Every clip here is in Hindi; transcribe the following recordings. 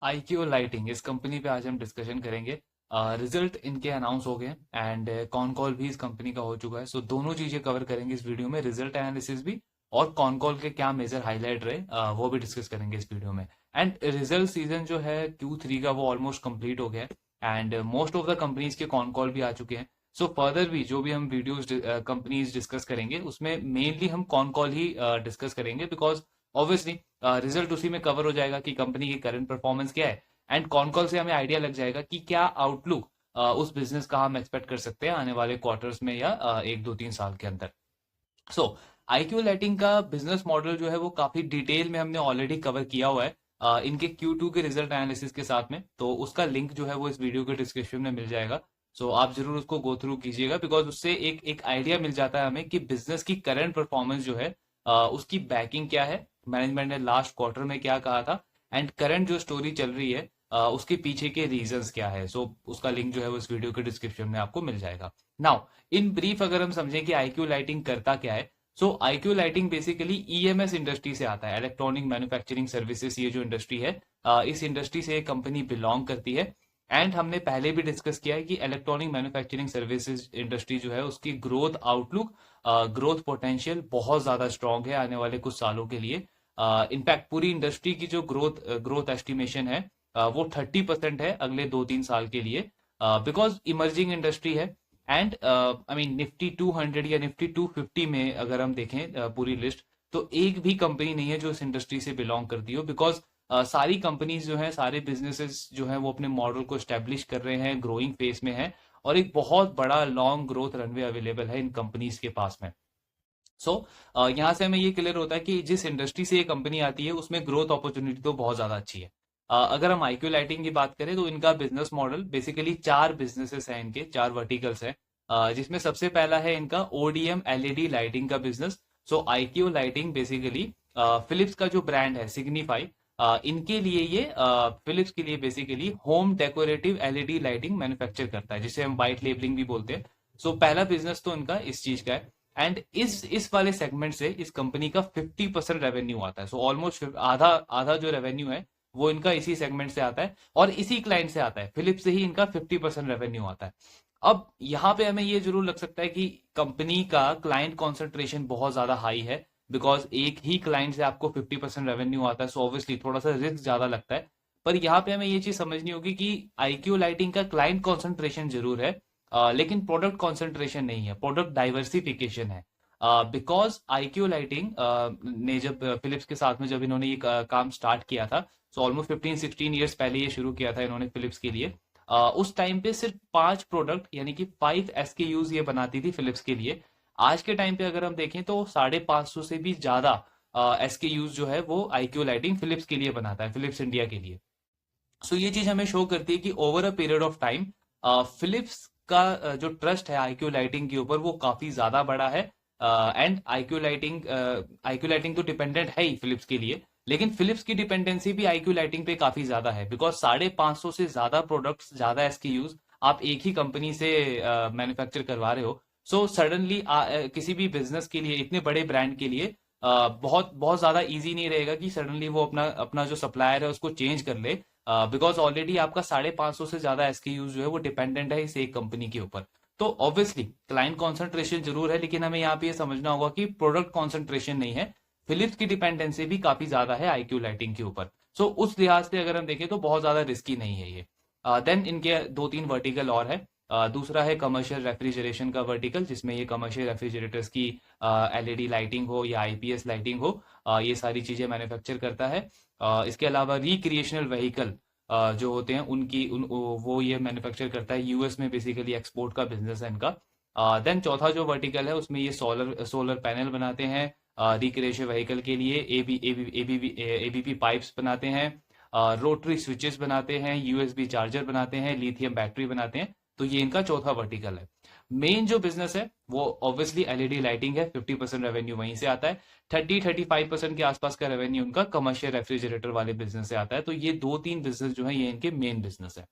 आईक्यू लाइटिंग इस कंपनी पे आज हम डिस्कशन करेंगे। रिजल्ट इनके अनाउंस हो गए एंड कॉन कॉल भी इस कंपनी का हो चुका है। सो दोनों चीजें कवर करेंगे इस वीडियो में, रिजल्ट एनालिसिस भी और कॉन कॉल के क्या मेजर हाईलाइट रहे वो भी डिस्कस करेंगे इस वीडियो में। एंड रिजल्ट सीजन जो है Q3 का वो ऑलमोस्ट कंप्लीट हो गया है and most of the companies के कॉन कॉल भी आ चुके हैं। सो फर्दर भी जो भी हम वीडियोस कंपनीज डिस्कस करेंगे उसमें मेनली हम कॉन कॉल ही डिस्कस करेंगे, बिकॉज ऑब्वियसली रिजल्ट उसी में कवर हो जाएगा कि कंपनी की करंट परफॉर्मेंस क्या है एंड कॉन कॉल से हमें आइडिया लग जाएगा कि क्या आउटलुक उस बिजनेस का हम एक्सपेक्ट कर सकते हैं आने वाले क्वार्टर्स में या 1 2 3 साल के अंदर। सो आईक्यू लाइटिंग का बिजनेस मॉडल जो है वो काफी डिटेल में हमने ऑलरेडी कवर किया हुआ है इनके Q2 के रिजल्ट एनालिसिस के साथ में, तो उसका लिंक जो है वो इस वीडियो के डिस्क्रिप्शन में मिल जाएगा। सो आप जरूर उसको गो थ्रू कीजिएगा, बिकॉज उससे एक एक आइडिया मिल जाता है हमें कि बिजनेस की करंट परफॉर्मेंस जो है उसकी बैकिंग क्या है, मैनेजमेंट ने लास्ट क्वार्टर में क्या कहा था एंड करंट जो स्टोरी चल रही है उसके पीछे के रीजंस क्या है। सो उसका लिंक जो है वो इस वीडियो के डिस्क्रिप्शन में आपको मिल जाएगा। नाउ इन ब्रीफ अगर हम समझें कि आईक्यू लाइटिंग करता क्या है, so IQ lighting basically EMS industry से आता है, इलेक्ट्रॉनिक मैन्युफैक्चरिंग सर्विसेज। ये जो इंडस्ट्री है इस इंडस्ट्री से कंपनी बिलोंग करती है एंड हमने पहले भी डिस्कस किया है कि इलेक्ट्रॉनिक मैन्युफैक्चरिंग सर्विसेज इंडस्ट्री जो है उसकी ग्रोथ आउटलुक, ग्रोथ पोटेंशियल बहुत ज्यादा स्ट्रांग है आने वाले कुछ सालों के लिए। इनफैक्ट पूरी इंडस्ट्री की जो ग्रोथ एस्टिमेशन है वो 30% है अगले 2 3 साल के लिए, बिकॉज इमर्जिंग इंडस्ट्री है। एंड आई मीन निफ्टी 200 या निफ्टी 250 में अगर हम देखें पूरी लिस्ट, तो एक भी कंपनी नहीं है जो इस इंडस्ट्री से बिलोंग करती हो, बिकॉज सारी कंपनीज जो है, सारे बिजनेसेस जो है वो अपने मॉडल को स्टैब्लिश कर रहे हैं, ग्रोइंग फेस में है और एक बहुत बड़ा लॉन्ग ग्रोथ रनवे अवेलेबल है इन कंपनीज के पास में। सो यहाँ से हमें ये क्लियर होता है कि जिस इंडस्ट्री से ये कंपनी आती है उसमें ग्रोथ अपॉर्चुनिटी तो बहुत ज्यादा अच्छी है। अगर हम आईक्यू लाइटिंग की बात करें तो इनका बिजनेस मॉडल बेसिकली 4 बिजनेसेस हैं, इनके 4 वर्टिकल्स हैं, जिसमें सबसे पहला है इनका ओडीएम एलईडी लाइटिंग का बिजनेस। सो आईक्यू लाइटिंग बेसिकली फिलिप्स का जो ब्रांड है सिग्निफाई, इनके लिए ये फिलिप्स के लिए basically home decorative LED lighting manufacture करता है, जिसे हम व्हाइट लेबलिंग भी बोलते हैं। सो पहला बिजनेस तो इनका इस चीज का है एंड इस वाले सेगमेंट से इस कंपनी का 50% रेवेन्यू आता है। सो ऑलमोस्ट आधा आधा जो रेवेन्यू है वो इनका इसी सेगमेंट से आता है और इसी क्लाइंट से आता है, फिलिप्स से ही इनका 50% रेवेन्यू आता है। अब यहाँ पे हमें ये जरूर लग सकता है कि कंपनी का क्लाइंट कॉन्सेंट्रेशन बहुत ज्यादा हाई है, बिकॉज एक ही क्लाइंट से आपको 50% रेवेन्यू आता है, सो ऑब्वियसली थोड़ा सा रिस्क ज्यादा लगता है। पर यहाँ पे हमें ये चीज समझनी होगी कि आईक्यू लाइटिंग का क्लाइंट कॉन्सेंट्रेशन जरूर है, लेकिन प्रोडक्ट कॉन्सेंट्रेशन नहीं है, प्रोडक्ट डाइवर्सिफिकेशन है। बिकॉज आईक्यू लाइटिंग ने जब फिलिप्स के साथ में जब इन्होंने ये काम स्टार्ट किया था, सो ऑलमोस्ट 15 16 ईयर्स पहले ये शुरू किया था इन्होंने फिलिप्स के लिए। उस टाइम पे सिर्फ 5 प्रोडक्ट यानी कि 5 SKUs ये बनाती थी फिलिप्स के लिए। आज के टाइम पे अगर हम देखें तो 550 से भी ज्यादा SKUs जो है वो आईक्यू लाइटिंग फिलिप्स के लिए बनाता है, फिलिप्स इंडिया के लिए। सो ये चीज हमें शो करती है कि over a period of time Philips का जो ट्रस्ट है आईक्यू लाइटिंग के ऊपर वो काफी ज्यादा बड़ा है। एंड आईक्यू लाइटिंग तो डिपेंडेंट है ही फिलिप्स के लिए, लेकिन फिलिप्स की डिपेंडेंसी भी आईक्यू लाइटिंग पे काफी ज्यादा है, बिकॉज 550 से ज्यादा प्रोडक्ट्स, ज्यादा एसक्यूज आप एक ही कंपनी से मैन्युफैक्चर करवा रहे हो। सो सडनली किसी भी बिजनेस के लिए, इतने बड़े ब्रांड के लिए बहुत बहुत ज्यादा इजी नहीं रहेगा कि सडनली वो अपना अपना जो सप्लायर है उसको चेंज कर ले, बिकॉज ऑलरेडी आपका 550 से ज्यादा एसक्यूज जो है वो डिपेंडेंट है इस एक कंपनी के ऊपर। तो ऑब्वियसली क्लाइंट कॉन्सेंट्रेशन जरूर है, लेकिन हमें यहाँ पे ये समझना होगा कि प्रोडक्ट कॉन्सेंट्रेशन नहीं है। फिलिप्स की डिपेंडेंसी भी काफी ज्यादा है आईक्यू लाइटिंग के ऊपर। सो उस लिहाज से अगर हम देखें तो बहुत ज्यादा रिस्की नहीं है ये। देन इनके 2 3 वर्टिकल और है। दूसरा है कमर्शियल रेफ्रिजरेशन का वर्टिकल, जिसमें ये कमर्शियल रेफ्रिजरेटर्स की एलईडी लाइटिंग हो या आईपीएस लाइटिंग हो, ये सारी चीजें मैन्युफैक्चर करता है। इसके अलावा रिक्रिएशनल व्हीकल जो होते हैं वो ये मैन्युफैक्चर करता है, यूएस में बेसिकली एक्सपोर्ट का बिजनेस है इनका। देन चौथा जो वर्टिकल है उसमें ये सोलर सोलर पैनल बनाते हैं रिक्रिएशन व्हीकल के लिए, एबीपी पाइप्स बनाते हैं, रोटरी स्विचेस बनाते हैं, यूएसबी चार्जर बनाते हैं, लिथियम बैटरी बनाते हैं। तो ये इनका चौथा वर्टिकल है। मेन जो बिजनेस है वो ऑब्वियसली एलईडी लाइटिंग है, 50% रेवेन्यू वहीं से आता है। 30 35% के आसपास का रेवेन्यू उनका कमर्शियल रेफ्रिजरेटर वाले बिजनेस से आता है। तो ये 2 3 बिजनेस जो है ये इनके मेन बिजनेस है।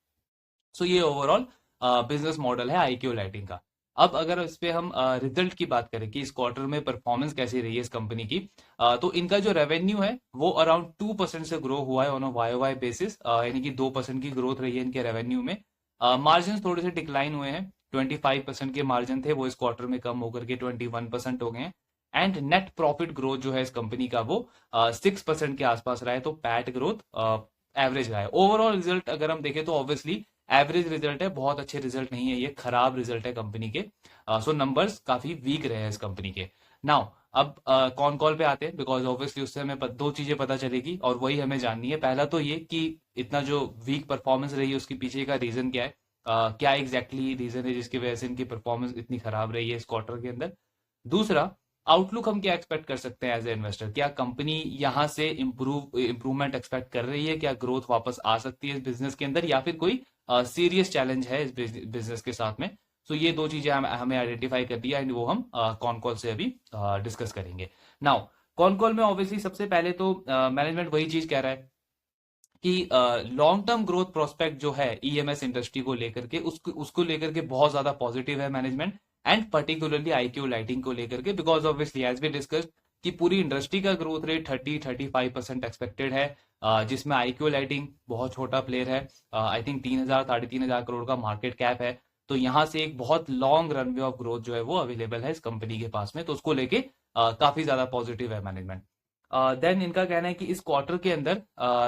सो ये ओवरऑल बिजनेस मॉडल है आईक्यू लाइटिंग का। अब अगर इस पे हम रिजल्ट की बात करें कि इस क्वार्टर में परफॉर्मेंस कैसी रही है इस कंपनी की, तो इनका जो रेवेन्यू है वो अराउंड 2% से ग्रो हुआ है on a Y Y basis, यानी कि 2% की ग्रोथ रही है इनके रेवेन्यू में। मार्जिन थोड़े से डिक्लाइन हुए हैं, 25% के मार्जिन थे वो इस क्वार्टर में कम होकर के 21% हो गए हैं। एंड नेट प्रॉफिट ग्रोथ जो है इस कंपनी का वो 6% के आसपास रहा है, तो पैट ग्रोथ एवरेज रहा है। ओवरऑल रिजल्ट अगर हम देखें तो ऑब्वियसली एवरेज रिजल्ट है, बहुत अच्छे रिजल्ट नहीं है, ये खराब रिजल्ट है कंपनी के। सो नंबर्स काफी वीक रहे हैं इस कंपनी के। नाउ अब कॉन कॉल पे आते हैं, बिकॉज ऑब्वियसली उससे हमें दो चीजें पता चलेगी और वही हमें जाननी है। पहला तो ये कि इतना जो वीक परफॉर्मेंस रही है उसके पीछे का रीजन क्या है, क्या एग्जैक्टली रीजन है जिसकी वजह से इनकी परफॉर्मेंस इतनी खराब रही है इस क्वार्टर के अंदर। दूसरा, आउटलुक हम क्या एक्सपेक्ट कर सकते हैं एज ए इन्वेस्टर, क्या कंपनी यहां से इम्प्रूवमेंट एक्सपेक्ट कर रही है, क्या ग्रोथ वापस आ सकती है इस बिजनेस के अंदर, या फिर कोई सीरियस चैलेंज है इस बिजनेस के साथ में। सो ये दो चीजें हमें आइडेंटिफाई कर दिया एंड वो हम कॉन कॉल से अभी डिस्कस करेंगे। नाउ कॉन कॉल में ऑब्वियसली सबसे पहले तो मैनेजमेंट वही चीज कह रहा है कि लॉन्ग टर्म ग्रोथ प्रोस्पेक्ट जो है ईएमएस इंडस्ट्री को लेकर के, उसको उसको लेकर के बहुत ज्यादा पॉजिटिव है management, and particularly IQ lighting को लेकर के, because obviously as we discussed कि पूरी इंडस्ट्री का ग्रोथ रेट 30-35% एक्सपेक्टेड है, जिसमें आईक्यू लाइटिंग बहुत छोटा प्लेयर है। आई थिंक 3,000-3,500 करोड़ का मार्केट कैप है। तो यहाँ से एक बहुत लॉन्ग रनवे ऑफ ग्रोथ जो है वो अवेलेबल है इस कंपनी के पास में, तो उसको लेके काफी ज्यादा पॉजिटिव है मैनेजमेंट। देन इनका कहना है कि इस क्वार्टर के अंदर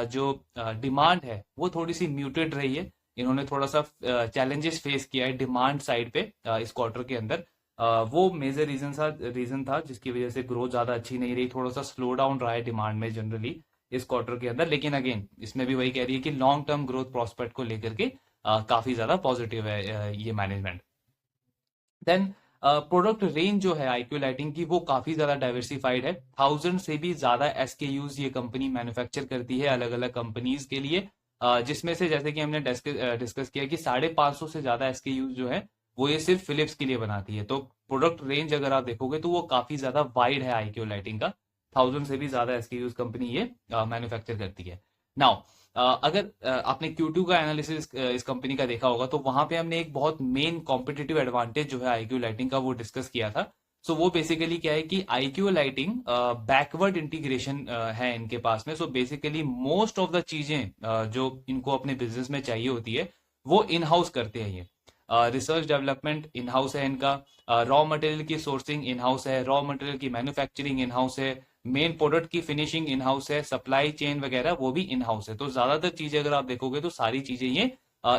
जो डिमांड है वो थोड़ी सी म्यूटेड रही है। इन्होंने थोड़ा सा चैलेंजेस फेस किया है डिमांड साइड पे इस क्वार्टर के अंदर। वो मेजर रीजन था जिसकी वजह से ग्रोथ ज्यादा अच्छी नहीं रही, थोड़ा सा स्लो डाउन रहा है डिमांड में जनरली इस क्वार्टर के अंदर। लेकिन अगेन इसमें भी वही कह रही है कि लॉन्ग टर्म ग्रोथ प्रोस्पेक्ट को लेकर के काफी ज्यादा पॉजिटिव है ये मैनेजमेंट। देन प्रोडक्ट रेंज जो है आईक्यू लाइटिंग की वो काफी ज्यादा डाइवर्सिफाइड है, 1000 से भी ज्यादा एसकेयूज ये कंपनी मैन्युफैक्चर करती है अलग अलग कंपनीज के लिए, जिसमें से जैसे कि हमने डिस्कस किया कि 550 से ज्यादा एसकेयूज जो है वो ये सिर्फ फिलिप्स के लिए बनाती है। तो प्रोडक्ट रेंज अगर आप देखोगे तो वो काफी ज्यादा वाइड है आईक्यू लाइटिंग का, 1000 से भी ज्यादा एसकेयूज कंपनी ये मैन्युफैक्चर करती है। नाउ अगर आपने Q2 का एनालिसिस इस कंपनी का देखा होगा तो वहां पे हमने एक बहुत मेन कॉम्पिटिटिव एडवांटेज जो है आईक्यू लाइटिंग का वो डिस्कस किया था। सो वो बेसिकली क्या है कि आईक्यू लाइटिंग बैकवर्ड इंटीग्रेशन है इनके पास में। So basically most of the चीजें जो इनको अपने बिजनेस में चाहिए होती है वो इन हाउस करते हैं ये। रिसर्च डेवलपमेंट इन हाउस है इनका, रॉ मटेरियल की सोर्सिंग इन हाउस है, रॉ मटेरियल की मैन्युफैक्चरिंग इन हाउस है, मेन प्रोडक्ट की फिनिशिंग इन हाउस है, सप्लाई चेन वगैरह वो भी इन हाउस है। तो ज्यादातर चीजें अगर आप देखोगे तो सारी चीजें ये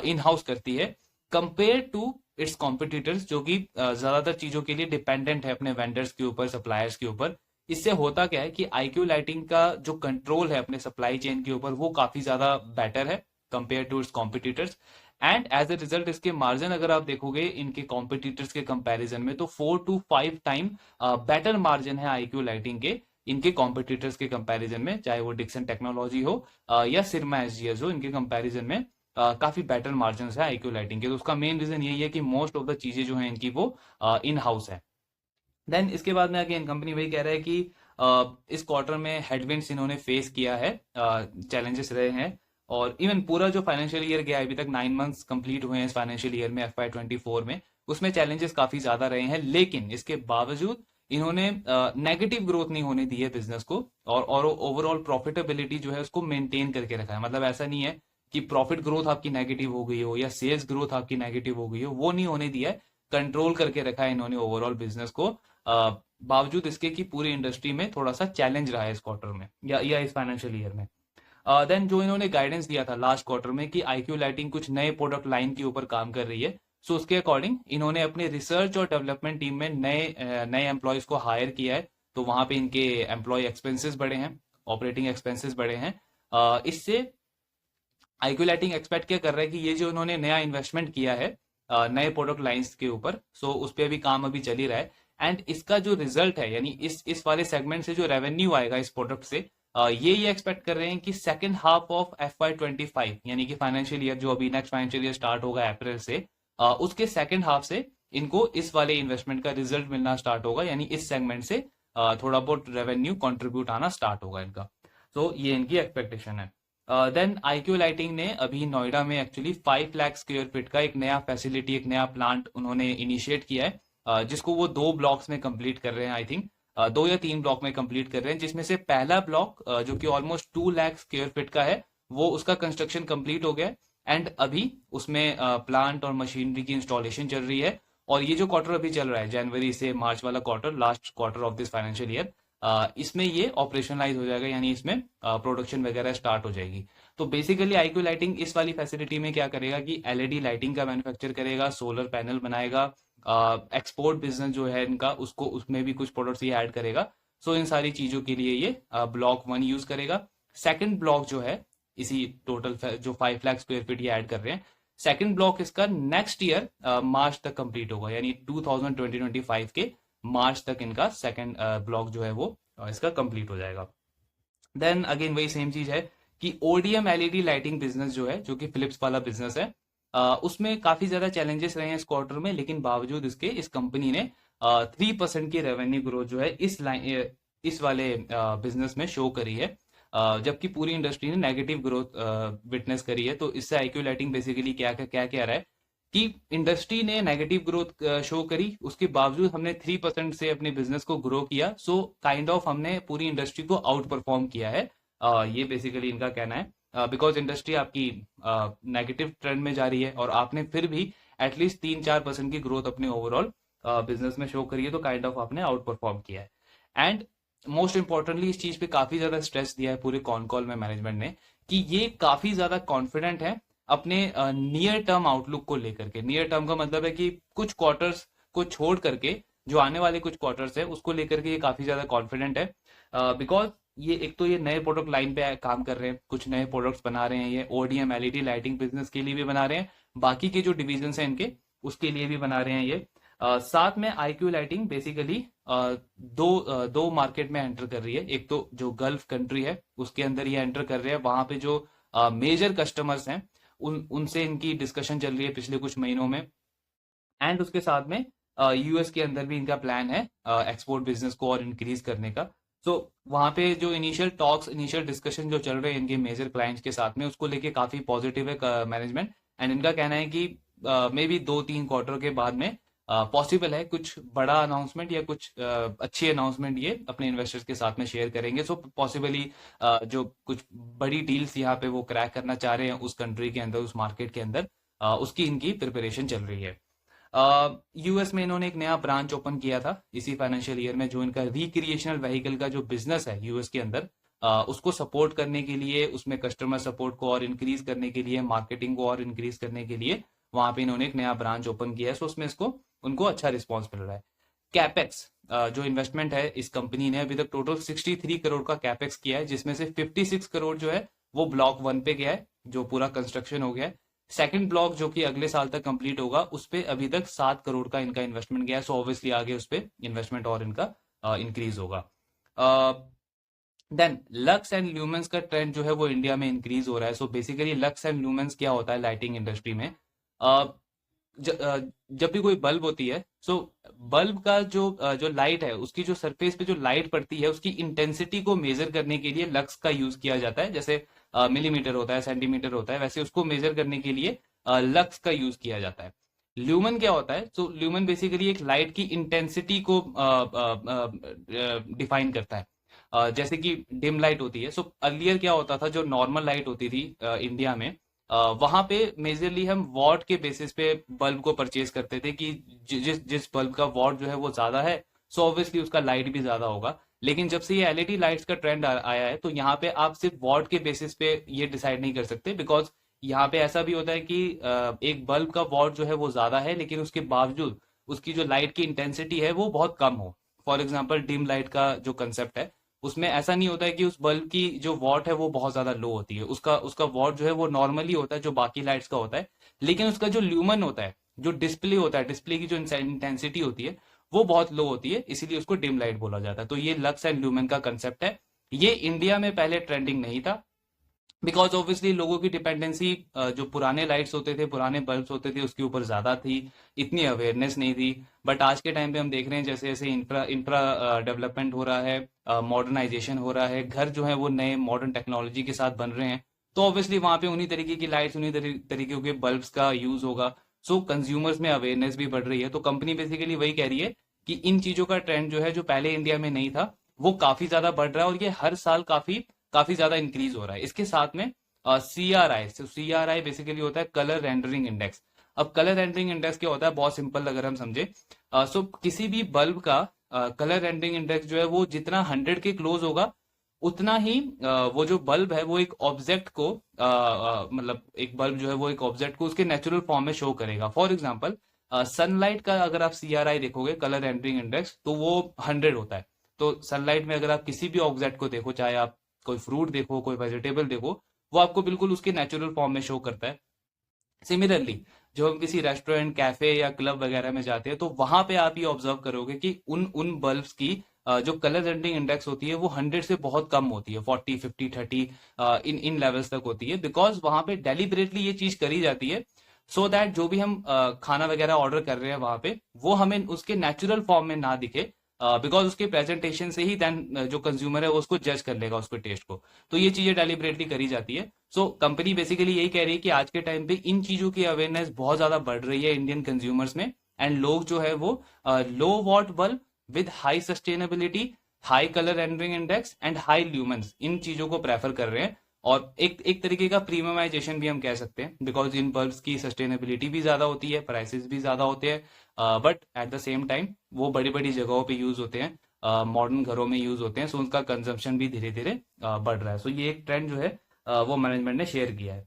इन हाउस करती है कंपेयर टू इट्स कॉम्पिटिटर्स, जो कि ज्यादातर चीजों के लिए डिपेंडेंट है अपने वेंडर्स के ऊपर, सप्लायर्स के ऊपर। इससे होता क्या है कि आईक्यू लाइटिंग का जो कंट्रोल है अपने सप्लाई चेन के ऊपर वो काफी ज्यादा बेटर है compare to its competitors. And as a result इसके मार्जिन अगर आप देखोगे इनके कॉम्पिटिटर्स के कंपैरिजन में तो 4 to 5 टाइम बेटर मार्जिन है आईक्यू लाइटिंग के इनके कॉम्पिटिटर्स के कंपैरिजन में, चाहे वो डिक्सन टेक्नोलॉजी हो या सिरमा एसजीएस हो, इनके कंपैरिजन में काफी बेटर मार्जिन है आईक्यू लाइटिंग के। तो उसका मेन रीजन यही है कि मोस्ट ऑफ द चीजें जो है इनकी वो इन हाउस है। देन इसके बाद में अगेन कंपनी वही कह रहा है कि इस क्वार्टर में हेडविंड्स इन्होंने फेस किया है, चैलेंजेस रहे हैं, और इवन पूरा जो फाइनेंशियल ईयर गया अभी तक 9 मंथ्स कंप्लीट हुए हैं इस फाइनेंशियल ईयर में FY24 में, उसमें चैलेंजेस काफी ज्यादा रहे हैं। लेकिन इसके बावजूद इन्होंने नेगेटिव ग्रोथ नहीं होने दी है बिजनेस को, और ओवरऑल प्रॉफिटेबिलिटी जो है उसको मेंटेन करके रखा है। मतलब ऐसा नहीं है कि प्रॉफिट ग्रोथ आपकी नेगेटिव हो गई हो या सेल्स ग्रोथ आपकी नेगेटिव हो गई हो, वो नहीं होने दिया है, कंट्रोल करके रखा है इन्होंने ओवरऑल बिजनेस को, बावजूद इसके कि पूरी इंडस्ट्री में थोड़ा सा चैलेंज रहा है इस क्वार्टर में या इस फाइनेंशियल ईयर में। देन जो इन्होंने गाइडेंस दिया था लास्ट क्वार्टर में कि आईक्यू लाइटिंग कुछ नए प्रोडक्ट लाइन के ऊपर काम कर रही है, सो उसके अकॉर्डिंग इन्होंने अपने रिसर्च और डेवलपमेंट टीम में नए एम्प्लॉयज को हायर किया है। तो वहां पे इनके एम्प्लॉय एक्सपेंसेस बढ़े हैं, ऑपरेटिंग एक्सपेंसेस बढ़े हैं। इससे आईक्यू लाइटिंग एक्सपेक्ट क्या कर रहा है कि ये जो इन्होंने नया इन्वेस्टमेंट किया है नए प्रोडक्ट लाइंस के ऊपर, सो उस पर अभी काम अभी चल ही रहा है, एंड इसका जो रिजल्ट है यानी इस वाले सेगमेंट से जो रेवेन्यू आएगा इस प्रोडक्ट से, ये एक्सपेक्ट कर रहे हैं कि सेकंड हाफ ऑफ FY25 यानी कि फाइनेंशियल ईयर जो अभी नेक्स्ट फाइनेंशियल ईयर स्टार्ट होगा अप्रैल से, उसके सेकंड हाफ से इनको इस वाले इन्वेस्टमेंट का रिजल्ट मिलना स्टार्ट होगा, यानी इस सेगमेंट से थोड़ा बहुत रेवेन्यू कंट्रीब्यूट आना स्टार्ट होगा इनका। तो ये इनकी एक्सपेक्टेशन है। देन आईक्यू लाइटिंग ने अभी नोएडा में एक्चुअली 5 लाख स्क्वायर फीट का एक नया फैसिलिटी, एक नया प्लांट उन्होंने इनिशिएट किया है, जिसको वो 2 ब्लॉक्स में कंप्लीट कर रहे हैं, आई थिंक 2 या 3 ब्लॉक में कंप्लीट कर रहे हैं, जिसमें से पहला ब्लॉक जो कि ऑलमोस्ट 2 लाख स्क्वायर फीट का है, वो उसका कंस्ट्रक्शन कंप्लीट हो गया है। एंड अभी उसमें प्लांट और मशीनरी की इंस्टॉलेशन चल रही है। और ये जो क्वार्टर अभी चल रहा है, जनवरी से मार्च वाला quarter, last quarter of this financial year, इसमें ये ऑपरेशनलाइज हो जाएगा, यानी इसमें प्रोडक्शन वगैरह स्टार्ट हो जाएगी। तो बेसिकली आईक्यू लाइटिंग इस वाली फैसिलिटी में क्या करेगा कि एलईडी लाइटिंग का मैन्युफैक्चर करेगा, सोलर पैनल बनाएगा, एक्सपोर्ट बिजनेस जो है इनका, उसको उसमें भी कुछ प्रोडक्ट्स ये ऐड करेगा। सो इन सारी चीजों के लिए ये ब्लॉक 1 यूज करेगा। सेकंड ब्लॉक जो है, इसी टोटल जो 5 लाख स्क्वायर फीट ये ऐड कर रहे हैं, सेकंड ब्लॉक इसका नेक्स्ट ईयर मार्च तक कंप्लीट होगा, यानी 2025 के मार्च तक इनका सेकंड ब्लॉक जो है वो इसका कंप्लीट हो जाएगा। देन अगेन वही सेम चीज है कि ओडीएम एलईडी लाइटिंग बिजनेस जो है, जो कि फिलिप्स वाला बिजनेस है, उसमें काफी ज्यादा चैलेंजेस रहे हैं इस क्वार्टर में, लेकिन बावजूद इसके इस कंपनी ने 3% की रेवेन्यू ग्रोथ जो है इस वाले बिजनेस में शो करी है। जबकि पूरी इंडस्ट्री ने नेगेटिव ग्रोथ विटनेस करी है। तो इससे आईक्यू लाइटिंग बेसिकली क्या क्या कह रहा है कि इंडस्ट्री ने नेगेटिव ग्रोथ शो करी, उसके बावजूद हमने 3% से अपने बिजनेस को ग्रो किया। सो काइंड ऑफ हमने पूरी इंडस्ट्री को आउट परफॉर्म किया है, ये बेसिकली इनका कहना है। बिकॉज इंडस्ट्री आपकी नेगेटिव ट्रेंड में जा रही है और आपने फिर भी एटलीस्ट 3-4% की ग्रोथ अपने ओवरऑल बिजनेस में शो करी है, तो काइंड ऑफ आपने आउट परफॉर्म किया है। एंड मोस्ट इंपॉर्टेंटली इस चीज पे काफी ज्यादा स्ट्रेस दिया है पूरे कॉन कॉल में मैनेजमेंट ने, कि ये काफी ज्यादा कॉन्फिडेंट है अपने नियर टर्म आउटलुक को लेकर के। नियर टर्म का मतलब है कि कुछ क्वार्टर्स को छोड़ करके जो आने वाले कुछ क्वार्टर्स है उसको लेकर के ये काफी ज्यादा कॉन्फिडेंट है। बिकॉज ये एक तो ये नए प्रोडक्ट लाइन पे काम कर रहे हैं, कुछ नए प्रोडक्ट्स बना रहे हैं, ये ओडीएम एलईडी लाइटिंग बिजनेस के लिए भी बना रहे हैं, बाकी के जो डिविजन है इनके उसके लिए भी बना रहे हैं ये। साथ में आईक्यू लाइटिंग बेसिकली दो मार्केट में एंटर कर रही है। एक तो जो गल्फ कंट्री है उसके अंदर ये एंटर कर रहे हैं, वहां पे जो मेजर कस्टमर्स हैं उनसे इनकी डिस्कशन चल रही है पिछले कुछ महीनों में। एंड उसके साथ में यूएस के अंदर भी इनका प्लान है एक्सपोर्ट बिजनेस को और इंक्रीज करने का। सो वहां पे जो इनिशियल टॉक्स, इनिशियल डिस्कशन जो चल रहे हैं इनके मेजर क्लाइंट्स के साथ में, उसको लेके काफी पॉजिटिव है मैनेजमेंट। एंड इनका कहना है कि मे बी 2-3 क्वार्टर के बाद में पॉसिबल है कुछ बड़ा अनाउंसमेंट या कुछ अच्छी अनाउंसमेंट ये अपने इन्वेस्टर्स के साथ में शेयर करेंगे। सो पॉसिबली जो कुछ बड़ी डील्स यहाँ पे वो क्रैक करना चाह रहे हैं उस कंट्री के अंदर, उस मार्केट के अंदर, उसकी इनकी प्रिपरेशन चल रही है। यूएस में इन्होंने एक नया ब्रांच ओपन किया था इसी फाइनेंशियल ईयर में, जो इनका रिक्रिएशनल व्हीकल का जो बिजनेस है यूएस के अंदर, उसको सपोर्ट करने के लिए, उसमें कस्टमर सपोर्ट को और इंक्रीज करने के लिए, मार्केटिंग को और इंक्रीज करने के लिए वहां पे इन्होंने एक नया ब्रांच ओपन किया है। सो उसमें उनको अच्छा रिस्पॉन्स मिल रहा है। कैपेक्स जो इन्वेस्टमेंट है इस कंपनी ने अभी तक टोटल 63 करोड़ का कैपेक्स किया है, जिसमें से 56 करोड़ जो है वो ब्लॉक 1 पे गया है, जो पूरा कंस्ट्रक्शन हो गया है। सेकंड ब्लॉक जो कि अगले साल तक कंप्लीट होगा, उस पे अभी तक 7 करोड़ का इनका इन्वेस्टमेंट गया है। सो ऑब्वियसली आगे उस पे इन्वेस्टमेंट और इनका इंक्रीज होगा। देन लक्स एंड ल्यूमेंस का ट्रेंड जो है वो इंडिया में इंक्रीज हो रहा है। So basically lux and lumens क्या होता है लाइटिंग इंडस्ट्री में, जब भी कोई बल्ब होती है, सो बल्ब का जो लाइट है, उसकी जो सरफेस पे जो लाइट पड़ती है, उसकी इंटेंसिटी को मेजर करने के लिए लक्स का यूज किया जाता है। जैसे मिलीमीटर होता है, सेंटीमीटर होता है, वैसे उसको मेजर करने के लिए लक्स का यूज किया जाता है। ल्यूमन क्या होता है? सो ल्यूमन बेसिकली एक लाइट की इंटेंसिटी को डिफाइन करता है। जैसे कि डिम लाइट होती है, सो अर्लियर क्या होता था, जो नॉर्मल लाइट होती थी इंडिया में, वहां पे मेजरली हम वॉट के बेसिस पे बल्ब को परचेज करते थे कि जिस बल्ब का वॉट जो है वो ज्यादा है, सो ऑब्वियसली उसका लाइट भी ज्यादा होगा। लेकिन जब से ये एलईडी लाइट्स का ट्रेंड आया है, तो यहाँ पे आप सिर्फ वॉट के बेसिस पे ये डिसाइड नहीं कर सकते, बिकॉज यहाँ पे ऐसा भी होता है कि एक बल्ब का वॉट जो है वो ज्यादा है, लेकिन उसके बावजूद उसकी जो लाइट की इंटेंसिटी है वो बहुत कम हो। फॉर एग्जाम्पल डिम लाइट का जो कंसेप्ट है, उसमें ऐसा नहीं होता है कि उस बल्ब की जो वॉट है वो बहुत ज्यादा लो होती है, उसका उसका वॉट जो है वो नॉर्मली होता है जो बाकी लाइट्स का होता है, लेकिन उसका जो ल्यूमन होता है, जो डिस्प्ले होता है, डिस्प्ले की जो इंटेंसिटी होती है वो बहुत लो होती है, इसीलिए उसको डिम लाइट बोला जाता है। तो ये लक्स एंड ल्यूमन का कंसेप्ट है। ये इंडिया में पहले ट्रेंडिंग नहीं था, बिकॉज ऑब्वियसली लोगों की डिपेंडेंसी जो पुराने लाइट्स होते थे, पुराने बल्ब्स होते थे, उसके ऊपर ज्यादा थी, इतनी अवेयरनेस नहीं थी। बट आज के टाइम पे हम देख रहे हैं जैसे जैसे इंफ्रा इंफ्रा डेवलपमेंट हो रहा है, मॉडर्नाइजेशन हो रहा है, घर जो है वो नए मॉडर्न टेक्नोलॉजी के साथ बन रहे हैं, तो ऑब्वियसली वहां पे उन्हीं तरीके की लाइट्स, उन्हीं तरीके के बल्ब्स का यूज होगा। सो कंज्यूमर्स में अवेयरनेस भी बढ़ रही है। तो कंपनी बेसिकली वही कह रही है कि इन चीजों का ट्रेंड जो है, जो पहले इंडिया में नहीं था, वो काफी ज्यादा बढ़ रहा है और ये हर साल काफी काफी ज्यादा इंक्रीज हो रहा है। इसके साथ में CRI बेसिकली होता है कलर रेंडरिंग इंडेक्स। अब कलर रेंडरिंग इंडेक्स क्या होता है, बहुत सिंपल अगर हम समझे, सो किसी भी बल्ब का कलर रेंडरिंग इंडेक्स जो है वो जितना 100 के क्लोज होगा, उतना ही वो जो बल्ब है वो एक ऑब्जेक्ट को मतलब एक बल्ब जो है वो एक ऑब्जेक्ट को उसके नेचुरल फॉर्म में शो करेगा। फॉर एग्जांपल सनलाइट का अगर आप CRI देखोगे, कलर रेंडरिंग इंडेक्स, तो वो 100 होता है। तो सनलाइट में अगर आप किसी भी ऑब्जेक्ट को देखो, चाहे आप कोई फ्रूट देखो, कोई वेजिटेबल देखो, वो आपको बिल्कुल उसके नेचुरल फॉर्म में शो करता है। सिमिलरली जब हम किसी रेस्टोरेंट, कैफे या क्लब वगैरह में जाते हैं, तो वहां पे आप ये ऑब्जर्व करोगे कि उन उन बल्ब्स की जो कलर रेंडरिंग इंडेक्स होती है वो 100 से बहुत कम होती है, 40, 50, 30 इन इन लेवल्स तक होती है। बिकॉज वहां पे डेलिबरेटली ये चीज करी जाती है, सो दैट जो भी हम खाना वगैरह ऑर्डर कर रहे हैं वहां पे, वो हमें उसके नेचुरल फॉर्म में ना दिखे, बिकॉज उसके प्रेजेंटेशन से ही देन जो कंज्यूमर है वो उसको जज कर लेगा, उसको टेस्ट को। तो ये चीजें डेलिबरेटली करी जाती है। सो कंपनी बेसिकली यही कह रही है कि आज के टाइम पे इन चीजों की अवेयरनेस बहुत ज्यादा बढ़ रही है इंडियन कंज्यूमर्स में, एंड लोग जो है वो low watt bulb with high sustainability, high colour rendering index and high lumens, इन चीजों को प्रेफर कर रहे हैं। और एक एक तरीके का प्रीमियमाइजेशन भी हम कह सकते हैं, बिकॉज इन बल्ब्स की सस्टेनेबिलिटी भी ज्यादा होती है, प्राइसेस भी ज्यादा होते हैं, but at the same time वो बड़ी बड़ी जगहों पे यूज होते हैं, मॉडर्न घरों में यूज होते हैं, सो उनका कंजम्पशन भी धीरे धीरे बढ़ रहा है। सो ये एक ट्रेंड जो है वो मैनेजमेंट ने शेयर किया है।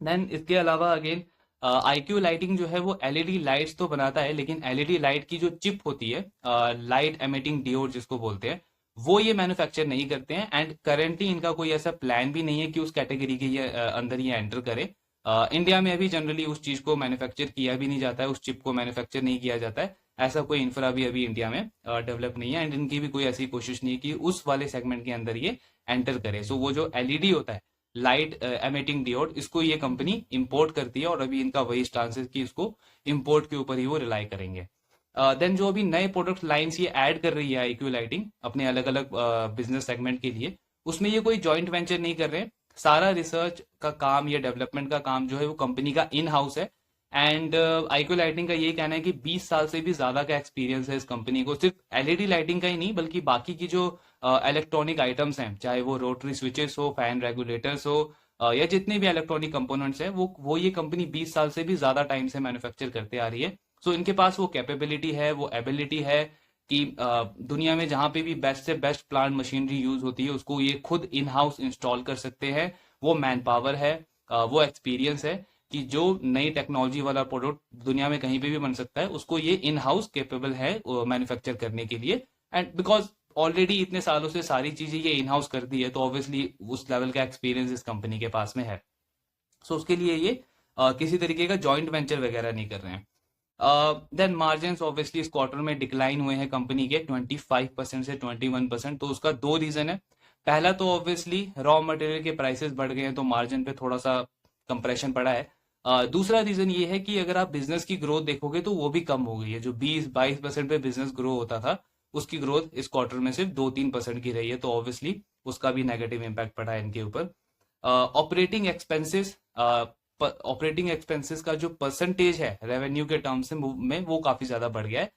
देन इसके अलावा अगेन IQ लाइटिंग जो है वो LED लाइट्स तो बनाता है, लेकिन LED लाइट की जो चिप होती है, लाइट एमिटिंग डियोड जिसको बोलते हैं, वो ये मैन्युफैक्चर नहीं करते हैं। एंड करेंटली इनका कोई ऐसा प्लान भी नहीं है कि उस कैटेगरी के ये अंदर ये एंटर करे। इंडिया में अभी जनरली उस चीज को मैन्युफैक्चर किया भी नहीं जाता है, उस चिप को मैन्युफैक्चर नहीं किया जाता है। ऐसा कोई इंफ्रा भी अभी इंडिया में डेवलप नहीं है, एंड इनकी भी कोई ऐसी कोशिश नहीं है कि उस वाले सेगमेंट के अंदर ये एंटर करे। सो वो जो LED होता है, लाइट एमिटिंग डियोड, इसको ये कंपनी इंपोर्ट करती है, और अभी इनका वही स्टांस है कि इसको इंपोर्ट के ऊपर ही वो रिलाई करेंगे। देन जो अभी नए प्रोडक्ट लाइंस ये ऐड कर रही है IQ लाइटिंग अपने अलग अलग बिजनेस सेगमेंट के लिए, उसमें ये कोई जॉइंट वेंचर नहीं कर रहे हैं। सारा रिसर्च का काम या डेवलपमेंट का काम जो है वो कंपनी का इन हाउस है। एंड IQ लाइटिंग का यही कहना है कि 20 साल से भी ज्यादा का एक्सपीरियंस है इस कंपनी को, सिर्फ LED लाइटिंग का ही नहीं बल्कि बाकी की जो इलेक्ट्रॉनिक आइटम्स हैं, चाहे वो रोटरी स्विचेस हो, फैन रेगुलेटर्स हो, या जितने भी इलेक्ट्रॉनिक कंपोनेंट्स हैं, वो ये कंपनी 20 साल से भी ज्यादा टाइम से मैन्युफैक्चर करते आ रही है। सो इनके पास वो कैपेबिलिटी है, वो एबिलिटी है कि दुनिया में जहां पे भी बेस्ट से बेस्ट प्लांट मशीनरी यूज होती है उसको ये खुद इन हाउस इंस्टॉल कर सकते हैं। वो मैन पावर है, वो एक्सपीरियंस है कि जो नई टेक्नोलॉजी वाला प्रोडक्ट दुनिया में कहीं पे भी बन सकता है, उसको ये इन हाउस केपेबल है मैन्युफैक्चर करने के लिए। एंड बिकॉज ऑलरेडी इतने सालों से सारी चीजें ये इन हाउस कर दी है, तो ऑब्वियसली उस लेवल का एक्सपीरियंस इस कंपनी के पास में है। सो उसके लिए ये किसी तरीके का जॉइंट वेंचर वगैरह नहीं कर रहे हैं। देन मार्जिन ऑब्वियसली इस क्वार्टर में डिक्लाइन हुए हैं कंपनी के 25% से 21%। तो उसका दो रीजन है। पहला तो ऑब्वियसली रॉ मटेरियल के प्राइसेस बढ़ गए हैं, तो मार्जिन पे थोड़ा सा कंप्रेशन पड़ा है। दूसरा रीजन ये है कि अगर आप बिजनेस की ग्रोथ देखोगे तो वो भी कम हो गई है। जो 20-22% पे बिजनेस ग्रो होता था, उसकी ग्रोथ इस क्वार्टर में सिर्फ 2-3% की रही है, तो ऑब्वियसली उसका भी नेगेटिव इम्पैक्ट पड़ा है इनके ऊपर। ऑपरेटिंग एक्सपेंसेस का जो परसेंटेज है रेवेन्यू के टर्म्स में वो काफी ज्यादा बढ़ गया है।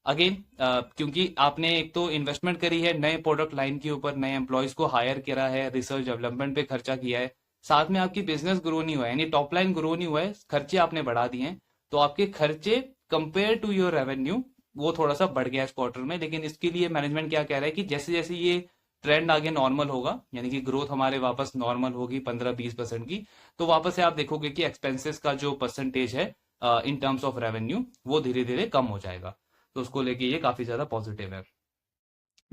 अगेन क्योंकि आपने एक तो इन्वेस्टमेंट करी है नए प्रोडक्ट लाइन के ऊपर, नए एम्प्लॉयज को हायर करा है, रिसर्च डेवलपमेंट पे खर्चा किया है, साथ में आपकी बिजनेस ग्रो नहीं हुआ है, यानी टॉप लाइन ग्रो नहीं हुआ है, खर्चे आपने बढ़ा दिए हैं, तो आपके खर्चे कंपेयर टू योर रेवेन्यू वो थोड़ा सा बढ़ गया इस क्वार्टर में। लेकिन इसके लिए मैनेजमेंट क्या कह रहा है कि जैसे जैसे ये ट्रेंड आगे नॉर्मल होगा, यानी कि ग्रोथ हमारे वापस नॉर्मल होगी 15-20% की, तो वापस से आप देखोगे कि एक्सपेंसेस का जो परसेंटेज है इन टर्म्स ऑफ रेवेन्यू वो धीरे धीरे कम हो जाएगा। तो उसको लेके ये काफी ज्यादा पॉजिटिव है।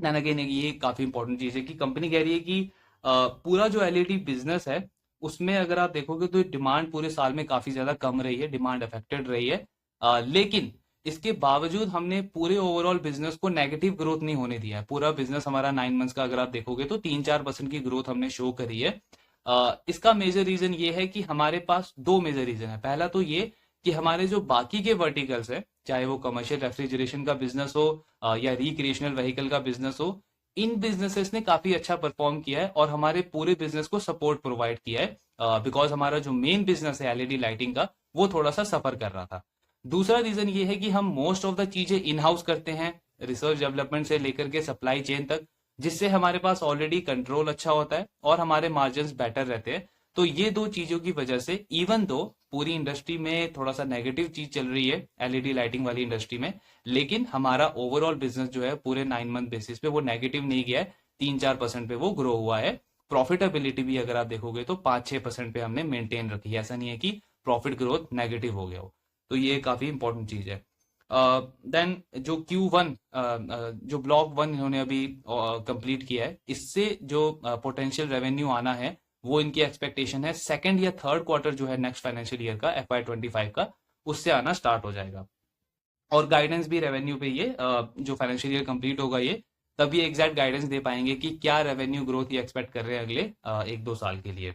देन अगेन ये काफी इंपॉर्टेंट चीज है कि कंपनी कह रही है कि पूरा जो LED बिजनेस है उसमें अगर आप देखोगे तो डिमांड पूरे साल में काफी ज्यादा कम रही है, डिमांड अफेक्टेड रही है, लेकिन इसके बावजूद हमने पूरे ओवरऑल बिजनेस को नेगेटिव ग्रोथ नहीं होने दिया है। पूरा बिजनेस हमारा 9 मंथ्स का अगर आप देखोगे तो 3-4% की ग्रोथ हमने शो करी है। इसका मेजर रीजन ये है कि हमारे पास दो मेजर रीजन है। पहला तो ये कि हमारे जो बाकी के वर्टिकल्स है, चाहे वो कमर्शियल रेफ्रिजरेशन का बिजनेस हो या रिक्रिएशनल व्हीकल का बिजनेस हो, इन बिजनेसेस ने काफी अच्छा परफॉर्म किया है और हमारे पूरे बिजनेस को सपोर्ट प्रोवाइड किया है, बिकॉज हमारा जो मेन बिजनेस है एलईडी लाइटिंग का वो थोड़ा सा सफर कर रहा था। दूसरा रीजन ये है कि हम मोस्ट ऑफ द चीजें इन हाउस करते हैं, रिसर्च डेवलपमेंट से लेकर के सप्लाई चेन तक, जिससे हमारे पास ऑलरेडी कंट्रोल अच्छा होता है और हमारे मार्जिन बेटर रहते हैं। तो ये दो चीजों की वजह से इवन दो पूरी इंडस्ट्री में थोड़ा सा नेगेटिव चीज चल रही है एलईडी लाइटिंग वाली इंडस्ट्री में, लेकिन हमारा ओवरऑल बिजनेस जो है पूरे 9 मंथ बेसिस पे वो नेगेटिव नहीं गया है, 3-4% पे वो ग्रो हुआ है। प्रॉफिटेबिलिटी भी अगर आप देखोगे तो 5-6% पे हमने मेंटेन रखी है, ऐसा नहीं है कि प्रॉफिट ग्रोथ नेगेटिव हो गया हो। तो ये काफी इंपॉर्टेंट चीज है। देन जो Q1 जो ब्लॉक 1 इन्होंने अभी कंप्लीट किया है, इससे जो पोटेंशियल रेवेन्यू आना है वो इनकी एक्सपेक्टेशन है सेकंड या थर्ड क्वार्टर जो है नेक्स्ट फाइनेंशियल ईयर का FY25 का, उससे आना स्टार्ट हो जाएगा। और गाइडेंस भी रेवेन्यू पे ये जो फाइनेंशियल ईयर कंप्लीट होगा ये तब ये एग्जैक्ट गाइडेंस दे पाएंगे कि क्या रेवेन्यू ग्रोथ ये एक्सपेक्ट कर रहे हैं अगले 1-2 साल के लिए।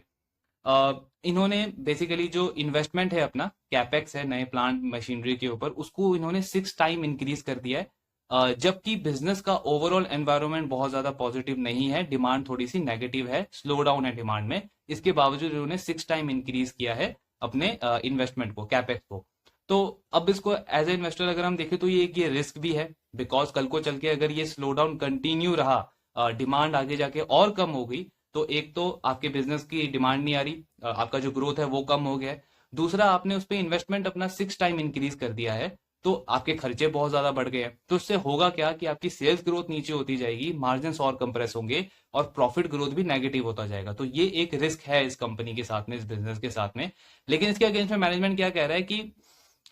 इन्होंने बेसिकली जो इन्वेस्टमेंट है अपना कैपेक्स है नए प्लांट मशीनरी के ऊपर, उसको इन्होंने 6 टाइम इंक्रीज कर दिया है, जबकि बिजनेस का ओवरऑल एनवायरनमेंट बहुत ज्यादा पॉजिटिव नहीं है, डिमांड थोड़ी सी नेगेटिव है, स्लो डाउन है डिमांड में, इसके बावजूद इन्होंने 6 टाइम इंक्रीज किया है अपने इन्वेस्टमेंट को, कैपेक्स को। तो अब इसको एज ए इन्वेस्टर अगर हम देखें तो ये रिस्क भी है, बिकॉज कल को चल के अगर ये स्लो डाउन कंटिन्यू रहा, डिमांड आगे जाके और कम हो गई, तो एक तो आपके बिजनेस की डिमांड नहीं आ रही, आपका जो ग्रोथ है वो कम हो गया है, दूसरा आपने उस पर इन्वेस्टमेंट अपना 6 टाइम इंक्रीज कर दिया है, तो आपके खर्चे बहुत ज्यादा बढ़ गए हैं। तो इससे होगा क्या कि आपकी सेल्स ग्रोथ नीचे होती जाएगी, मार्जिन और कंप्रेस होंगे और प्रॉफिट ग्रोथ भी नेगेटिव होता जाएगा। तो ये एक रिस्क है इस कंपनी के साथ में, इस बिजनेस के साथ में। लेकिन इसके अगेंस्ट में मैनेजमेंट क्या कह रहा है कि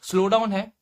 स्लो डाउन है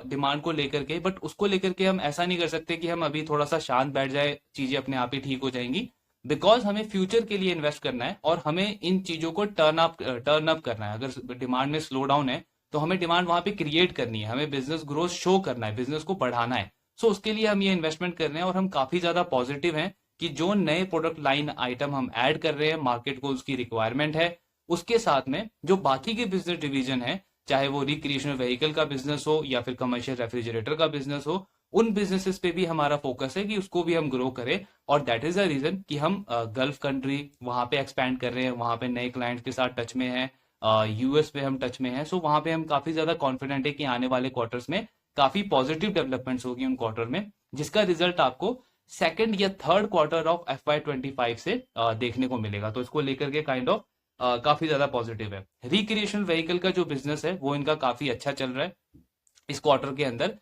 डिमांड को लेकर के, बट उसको लेकर के हम ऐसा नहीं कर सकते कि हम अभी थोड़ा सा शांत बैठ जाए, चीजें अपने आप ही ठीक हो जाएंगी, बिकॉज हमें फ्यूचर के लिए इन्वेस्ट करना है और हमें इन चीजों को टर्न अप करना है। अगर डिमांड में स्लो डाउन है तो हमें डिमांड वहां पे क्रिएट करनी है, हमें बिजनेस ग्रोथ शो करना है, बिजनेस को बढ़ाना है। सो उसके लिए हम ये इन्वेस्टमेंट कर रहे हैं और हम काफी ज्यादा पॉजिटिव हैं कि जो नए प्रोडक्ट लाइन आइटम हम ऐड कर रहे हैं, मार्केट को उसकी रिक्वायरमेंट है, उसके साथ में जो बाकी के बिजनेस डिवीजन है, चाहे वो रिक्रिएशनल व्हीकल का बिजनेस हो या फिर कमर्शियल रेफ्रिजरेटर का बिजनेस हो, उन बिजनेसेस पे भी हमारा फोकस है कि उसको भी हम ग्रो करें। और दैट इज द रीजन कि हम गल्फ कंट्री वहां पे एक्सपैंड कर रहे हैं, वहां पे नए क्लाइंट्स के साथ टच में हैं, यूएस पे हम टच में हैं। सो वहां पे हम काफी ज्यादा कॉन्फिडेंट है कि आने वाले क्वार्टर्स में काफी पॉजिटिव डेवलपमेंट्स होगी उन क्वार्टर में, जिसका रिजल्ट आपको सेकंड या थर्ड क्वार्टर ऑफ FY25 से देखने को मिलेगा। तो इसको लेकर के काइंड ऑफ काफी ज्यादा पॉजिटिव है। रिक्रिएशनल व्हीकल का जो बिजनेस है वो इनका काफी अच्छा चल रहा है इस क्वार्टर के अंदर।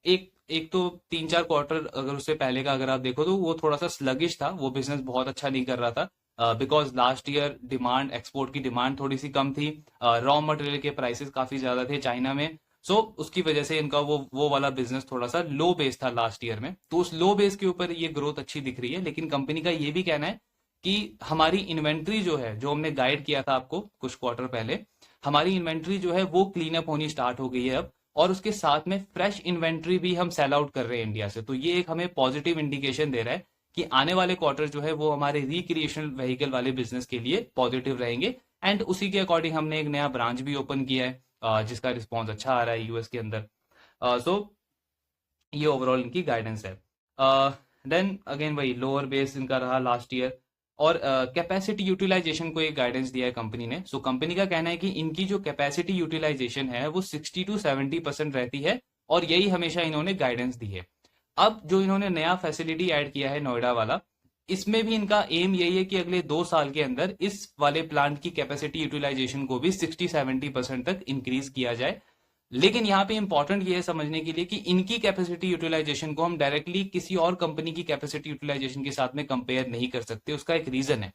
एक एक तो 3-4 क्वार्टर अगर उससे पहले का अगर आप देखो तो वो थोड़ा सा स्लगिश था, वो बिजनेस बहुत अच्छा नहीं कर रहा था, because last year demand, export की डिमांड थोड़ी सी कम थी, रॉ मटेरियल के प्राइसेस काफी ज्यादा थे चाइना में। सो उसकी वजह से इनका वो वाला बिजनेस थोड़ा सा लो बेस था लास्ट ईयर में, तो उस लो बेस के ऊपर ये ग्रोथ अच्छी दिख रही है। लेकिन कंपनी का ये भी कहना है कि हमारी इन्वेंट्री जो है, जो हमने गाइड किया था आपको कुछ क्वार्टर पहले, हमारी इन्वेंट्री जो है वो क्लीन अप होनी स्टार्ट हो गई है अब, और उसके साथ में फ्रेश इन्वेंट्री भी हम सेल आउट कर रहे हैं इंडिया से। तो ये एक हमें पॉजिटिव इंडिकेशन दे रहा है कि आने वाले क्वार्टर जो है वो हमारे रिक्रिएशनल व्हीकल वाले बिजनेस के लिए पॉजिटिव रहेंगे। एंड उसी के अकॉर्डिंग हमने एक नया ब्रांच भी ओपन किया है, जिसका रिस्पॉन्स अच्छा आ रहा है यूएस के अंदर। सो ये ओवरऑल इनकी गाइडेंस है। देन अगेन वही लोअर बेस इनका रहा लास्ट ईयर, और कैपेसिटी यूटिलाइजेशन को एक गाइडेंस दिया है कंपनी ने। सो कंपनी का कहना है कि इनकी जो कैपेसिटी यूटिलाइजेशन है वो 60-70% रहती है, और यही हमेशा इन्होंने गाइडेंस दी है। अब जो इन्होंने नया फैसिलिटी ऐड किया है नोएडा वाला, इसमें भी इनका एम यही है कि अगले 2 साल के अंदर इस वाले प्लांट की कैपेसिटी यूटिलाइजेशन को भी 60-70% तक इंक्रीज किया जाए। लेकिन यहाँ पे इंपॉर्टेंट ये है समझने के लिए कि इनकी कैपेसिटी यूटिलाइजेशन को हम डायरेक्टली किसी और कंपनी की कैपेसिटी यूटिलाइजेशन के साथ में कंपेयर नहीं कर सकते। उसका एक रीजन है,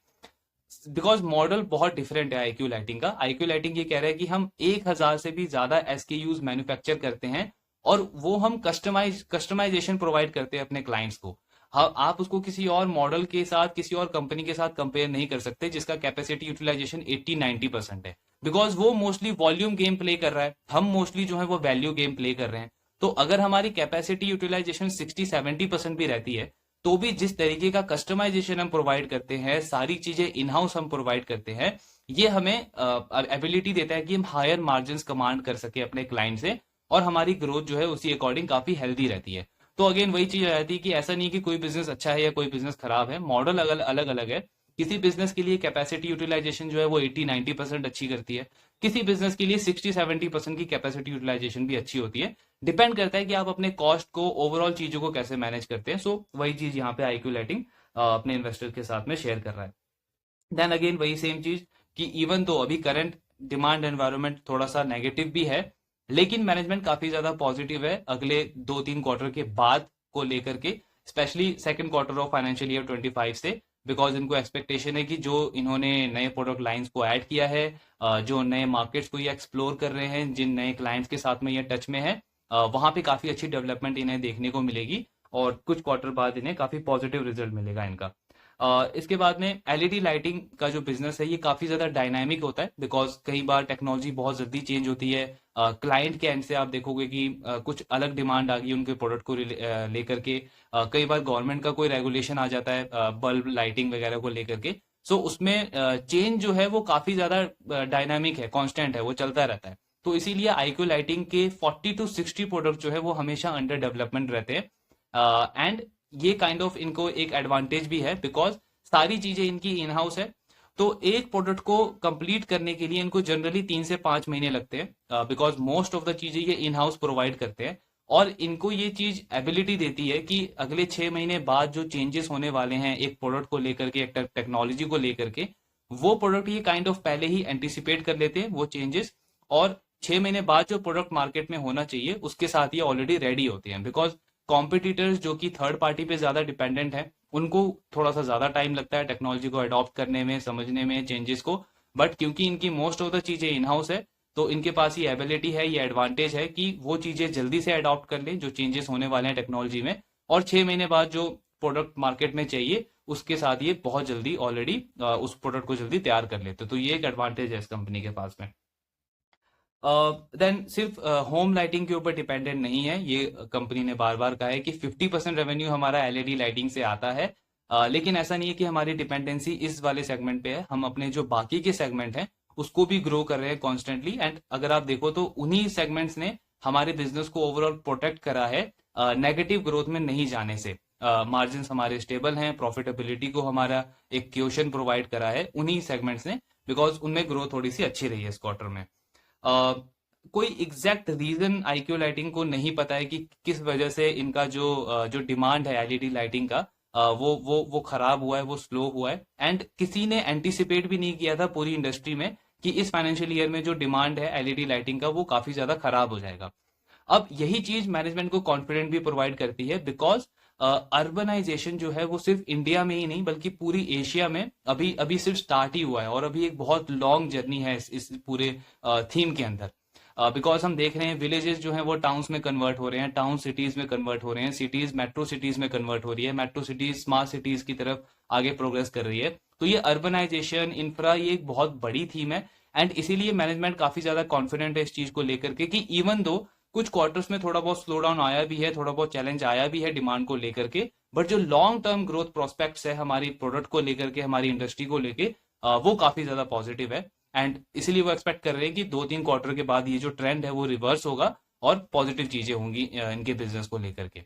बिकॉज मॉडल बहुत डिफरेंट है आईक्यू लाइटिंग का। आईक्यू लाइटिंग ये कह रहा है कि हम 1000 से भी ज्यादा SKUs मैन्युफैक्चर करते हैं, और वो हम कस्टमाइजेशन प्रोवाइड करते हैं अपने क्लाइंट्स को। हाँ, आप उसको किसी और मॉडल के साथ, किसी और कंपनी के साथ कंपेयर नहीं कर सकते जिसका कैपेसिटी यूटिलाइजेशन 80-90% है, बिकॉज वो मोस्टली वॉल्यूम गेम प्ले कर रहा है, हम मोस्टली जो है वो वैल्यू गेम प्ले कर रहे हैं। तो अगर हमारी कैपेसिटी यूटिलाइजेशन 60-70% भी रहती है, तो भी जिस तरीके का कस्टमाइजेशन हम प्रोवाइड करते हैं, सारी चीजें इन हाउस हम प्रोवाइड करते हैं, ये हमें एबिलिटी देता है कि हम हायर मार्जिन कमांड कर सके अपने क्लाइंट से, और हमारी ग्रोथ जो है उसी अकॉर्डिंग काफी हेल्दी रहती है। तो अगेन वही चीज आ जाती है कि ऐसा नहीं है कि कोई बिजनेस अच्छा है या कोई बिजनेस खराब है, मॉडल अलग अलग है। किसी बिजनेस के लिए कैपेसिटी यूटिलाइजेशन जो है वो 80-90% अच्छी करती है, किसी बिजनेस के लिए 60-70% की कैपेसिटी यूटिलाइजेशन भी अच्छी होती है। डिपेंड करता है कि आप अपने कॉस्ट को, ओवरऑल चीजों को कैसे मैनेज करते हैं। सो वही चीज यहाँ पे आईक्यू लाइटिंग अपने इन्वेस्टर के साथ में शेयर कर रहा है। देन अगेन वही सेम चीज कि इवन तो अभी करंट डिमांड एनवायरनमेंट थोड़ा सा नेगेटिव भी है, लेकिन मैनेजमेंट काफी ज्यादा पॉजिटिव है अगले 2-3 क्वार्टर के बाद को लेकर के, specially second quarter of financial year 25 से। बिकॉज इनको एक्सपेक्टेशन है कि जो इन्होंने नए प्रोडक्ट लाइंस को ऐड किया है, जो नए मार्केट्स को ये एक्सप्लोर कर रहे हैं, जिन नए क्लाइंट्स के साथ में ये टच में है, वहां पे काफी अच्छी डेवलपमेंट इन्हें देखने को मिलेगी और कुछ क्वार्टर बाद इन्हें काफी पॉजिटिव रिजल्ट मिलेगा इनका। इसके बाद में एलईडी लाइटिंग का जो बिजनेस है ये काफी ज्यादा डायनामिक होता है, बिकॉज कई बार टेक्नोलॉजी बहुत जल्दी चेंज होती है। क्लाइंट के एंड से आप देखोगे कि कुछ अलग डिमांड आ गई उनके प्रोडक्ट को लेकर के। कई बार गवर्नमेंट का कोई रेगुलेशन आ जाता है बल्ब लाइटिंग वगैरह को लेकर के। सो उसमें चेंज जो है वो काफी ज्यादा डायनामिक है, कांस्टेंट है, वो चलता रहता है। तो इसीलिए आईक्यू लाइटिंग के 40-60 प्रोडक्ट जो है वो हमेशा अंडर डेवलपमेंट रहते हैं। एंड ये काइंड ऑफ इनको एक एडवांटेज भी है, बिकॉज सारी चीजें इनकी इन हाउस है। तो एक प्रोडक्ट को कंप्लीट करने के लिए इनको जनरली 3 से 5 महीने लगते हैं, बिकॉज मोस्ट ऑफ द चीजें ये इन हाउस प्रोवाइड करते हैं। और इनको ये चीज एबिलिटी देती है कि अगले 6 महीने बाद जो चेंजेस होने वाले हैं एक प्रोडक्ट को लेकर के, एक टेक्नोलॉजी को लेकर के, वो प्रोडक्ट ये काइंड ऑफ पहले ही एंटिसिपेट कर लेते हैं वो चेंजेस। और 6 महीने बाद जो प्रोडक्ट मार्केट में होना चाहिए उसके साथ ये ऑलरेडी रेडी होते हैं। बिकॉज कॉम्पिटिटर्स जो कि थर्ड पार्टी पे ज्यादा डिपेंडेंट है, उनको थोड़ा सा ज्यादा टाइम लगता है टेक्नोलॉजी को अडॉप्ट करने में, समझने में चेंजेस को। बट क्योंकि इनकी मोस्ट ऑफ द चीजें इन हाउस है, तो इनके पास ये एबिलिटी है, ये एडवांटेज है कि वो चीजें जल्दी से अडॉप्ट कर लें जो चेंजेस होने वाले हैं टेक्नोलॉजी में। और 6 महीने बाद जो प्रोडक्ट मार्केट में चाहिए उसके साथ ये बहुत जल्दी ऑलरेडी उस प्रोडक्ट को जल्दी तैयार कर लेते, तो ये एक एडवांटेज है इस कंपनी के पास में। देन सिर्फ होम लाइटिंग के ऊपर डिपेंडेंट नहीं है ये। कंपनी ने बार बार कहा है कि 50% रेवेन्यू हमारा एलईडी लाइटिंग से आता है। लेकिन ऐसा नहीं है कि हमारी डिपेंडेंसी इस वाले सेगमेंट पे है, हम अपने जो बाकी के सेगमेंट हैं उसको भी ग्रो कर रहे हैं कॉन्स्टेंटली। एंड अगर आप देखो तो उन्हीं सेगमेंट्स ने हमारे बिजनेस को ओवरऑल प्रोटेक्ट करा है नेगेटिव ग्रोथ में नहीं जाने से। मार्जिन हमारे स्टेबल हैं, प्रॉफिटेबिलिटी को हमारा एक क्वेश्चन प्रोवाइड करा है उन्हीं सेगमेंट्स ने, बिकॉज उनमें ग्रोथ थोड़ी सी अच्छी रही है इस क्वार्टर में। कोई एग्जैक्ट रीजन आईक्यू लाइटिंग को नहीं पता है कि किस वजह से इनका जो डिमांड है एलईडी लाइटिंग का वो खराब हुआ है, वो स्लो हुआ है। एंड किसी ने एंटिसिपेट भी नहीं किया था पूरी इंडस्ट्री में कि इस फाइनेंशियल ईयर में जो डिमांड है एलईडी लाइटिंग का वो काफी ज्यादा खराब हो जाएगा। अब यही चीज मैनेजमेंट को कॉन्फिडेंट भी प्रोवाइड करती है, बिकॉज अर्बनाइजेशन जो है वो सिर्फ इंडिया में ही नहीं बल्कि पूरी एशिया में अभी अभी सिर्फ स्टार्ट ही हुआ है, और अभी एक बहुत लॉन्ग जर्नी है इस पूरे थीम के अंदर। बिकॉज हम देख रहे हैं विलेजेस जो हैं वो टाउन्स में कन्वर्ट हो रहे हैं, टाउन सिटीज में कन्वर्ट हो रहे हैं, सिटीज मेट्रो सिटीज में कन्वर्ट हो रही है, मेट्रो सिटीज स्मार्ट सिटीज की तरफ आगे प्रोग्रेस कर रही है। तो ये अर्बनाइजेशन इंफ्रा ये एक बहुत बड़ी थीम है। एंड इसीलिए मैनेजमेंट काफी ज्यादा कॉन्फिडेंट है इस चीज को लेकर के कि इवन दो कुछ क्वार्टर्स में थोड़ा बहुत स्लो डाउन आया भी है, थोड़ा बहुत चैलेंज आया भी है डिमांड को लेकर के, बट जो लॉन्ग टर्म ग्रोथ प्रोस्पेक्ट्स है हमारी प्रोडक्ट को लेकर के, हमारी इंडस्ट्री को लेके, वो काफी ज्यादा पॉजिटिव है। एंड इसीलिए वो एक्सपेक्ट कर रहे हैं कि 2-3 क्वार्टर के बाद ये जो ट्रेंड है वो रिवर्स होगा और पॉजिटिव चीजें होंगी इनके बिजनेस को लेकर के।